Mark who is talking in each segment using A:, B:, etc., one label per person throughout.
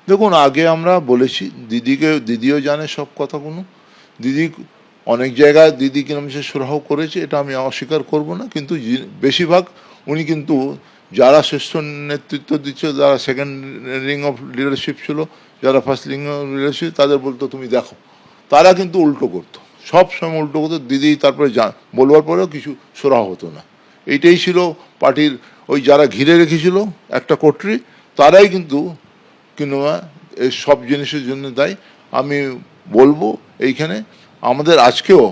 A: দেখুন, আগে আমরা বলেছি, দিদিও জানে সব কথাগুলো। দিদি অনেক জায়গায় দিদি কিরম সে সুরাহ করেছে, এটা আমি অস্বীকার করব না, কিন্তু বেশিরভাগ উনি কিন্তু যারা শ্রেষ্ঠ নেতৃত্ব দিচ্ছে, যারা সেকেন্ড রিং অফ লিডারশিপ ছিল, যারা ফার্স্ট রিং অফ লিডারশিপ, তাদের বলতো তুমি দেখো, তারা কিন্তু উল্টো করতো, সব সময় উল্টো করতো। দিদি তারপরে বলবার পরেও কিছু সুরাহ হতো না। এইটাই ছিল পার্টির ওই যারা ঘিরে রেখেছিল একটা কোটরি, তারাই কিন্তু এই সব জিনিসের জন্য দায়ী। আমি বলবো এইখানে আমাদের আজকেও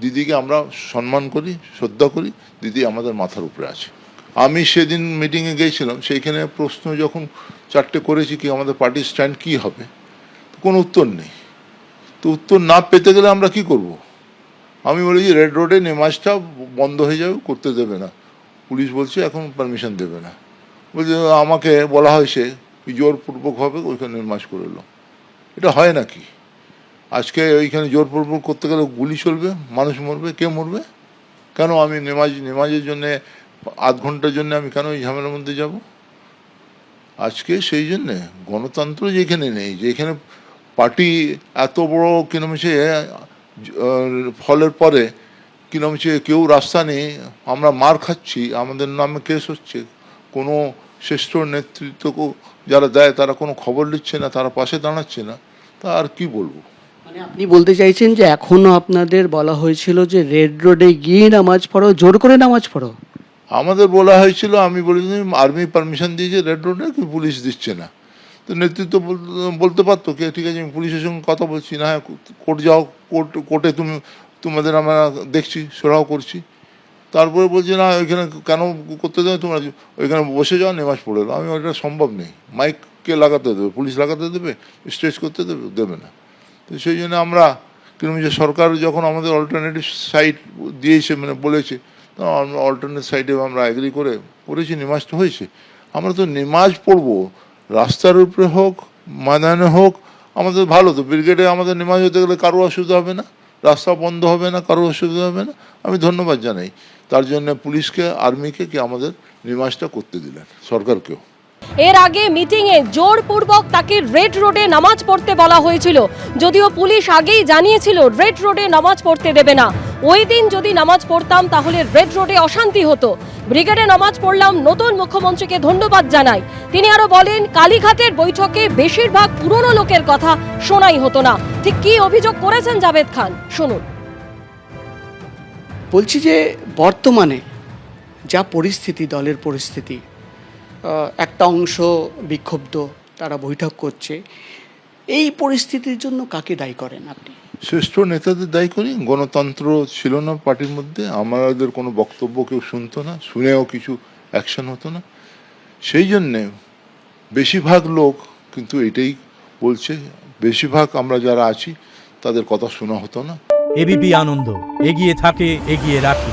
A: দিদিকে আমরা সম্মান করি, শ্রদ্ধা করি, দিদি আমাদের মাথার উপরে আছে। আমি সেদিন মিটিংয়ে গিয়েছিলাম, সেইখানে প্রশ্ন যখন চারটে করেছি কি আমাদের পার্টির স্ট্যান্ড কী হবে, কোনো উত্তর নেই। তো উত্তর না পেতে গেলে আমরা কি করব? আমি বলেছি রেড রোডে নেমাজটা বন্ধ হয়ে যাবে, করতে দেবে না। পুলিশ বলছে এখন পারমিশন দেবে না। বলছে আমাকে বলা হয়েছে জোরপূর্বকভাবে ওইখানে নেমাজ করে এলো। এটা হয় নাকি? আজকে ওইখানে জোরপূর্বক করতে গেলে গুলি চলবে, মানুষ মরবে, কে মরবে? কেন আমি নেমাজের জন্যে আধ ঘন্টার জন্য আমি কেন এই ঝামেলার মধ্যে যাব? আজকে সেই জন্যে গণতন্ত্র যেখানে নেই, যেখানে পার্টি এত বড় কিরমছে ফলের পরে কিরমছে কেউ রাস্তা নেই, আমরা মার খাচ্ছি, আমাদের নামে কেস হচ্ছে, কোনো শ্রেষ্ঠ নেতৃত্ব যারা দেয় তারা কোনো খবর নিচ্ছে না, তারা পাশে দাঁড়াচ্ছে না, তা আর কি বলবো?
B: মানে আপনি বলতে চাইছেন যে এখনো আপনাদের বলা হয়েছিল যে রেড রোডে গিয়ে নামাজ পড়ো, জোর করে নামাজ পড়ো?
A: আমাদের বলা হয়েছিল, আমি বলেছি আর্মি পারমিশন দিয়েছে রেড রোডে, কি পুলিশ দিচ্ছে না। তো নেতৃত্ব বলতে পারতো কে ঠিক আছে আমি পুলিশের সঙ্গে কথা বলছি না, হ্যাঁ কোর্ট যাও, কোর্টে তোমাদের আমরা দেখছি, সোরাও করছি। তারপরে বলছি না ওইখানে কেন করতে দেবে, তোমরা ওইখানে বসে যাও, নেমাজ পড়ে এলো। আমি ওইটা সম্ভব নেই, মাইককে লাগাতে দেবে, পুলিশ লাগাতে দেবে, স্ট্রেচ করতে দেবে না। তো সেই জন্য আমরা কিরকম যে সরকার যখন আমাদের অল্টারনেটিভ সাইড দিয়েছে, মানে বলেছে, তো আমরা অল্টারনেটিভ সাইডে আমরা এগ্রি করেছি, নেমাজটা হয়েছে। আমরা তো নেমাজ পড়বো, রাস্তার উপরে হোক, ময়দানে হোক, আমাদের ভালো। তো ব্রিগেডে আমাদের নেমাজ হতে গেলে কারো অসুবিধা হবে না, রাস্তা বন্ধ হবে না, কারো অসুবিধা হবে না। আমি ধন্যবাদ জানাই তার জন্য পুলিশকে, আর্মিকে, কি আমাদের নেমাজটা করতে দিলেন, সরকারকেও।
C: এর আগে মিটিংয়ে জোরপূর্বক তাকে রেড রোডে নামাজ পড়তে বলা হয়েছিল, যদিও পুলিশ আগেই জানিয়েছিল রেড রোডে নামাজ পড়তে দেবে না। ওই দিন যদি নামাজ পড়তাম তাহলে রেড রোডে অশান্তি হতো। ব্রিগেডে নামাজ পড়লাম, নতুন মুখ্যমন্ত্রীকে ধন্যবাদ জানাই। তিনি আরো বলেন কালীঘাটের বৈঠকে বেশিরভাগ পুরনো লোকের কথা শোনাই হতো না। ঠিক কি অভিযোগ করেছেন জাভেদ খান, শুনুন।
B: বলছি যে বর্তমানে যা পরিস্থিতি, দলের পরিস্থিতি, একটা অংশ বিক্ষুব্ধ, তারা বৈঠক করছে, এই পরিস্থিতির জন্য কাকে দায়ী করেন আপনি?
A: শ্রেষ্ঠ নেতাদের দায়ী করি। গণতন্ত্র ছিল না পার্টির মধ্যে, আমাদের কোনো বক্তব্য কেউ শুনতো না, শুনেও কিছু অ্যাকশন হতো না। সেই জন্যে বেশিরভাগ লোক কিন্তু এটাই বলছে, বেশিরভাগ আমরা যারা আছি তাদের কথা শোনা হতো না।
D: এবিপি আনন্দ, এগিয়ে থাকে, এগিয়ে রাখে।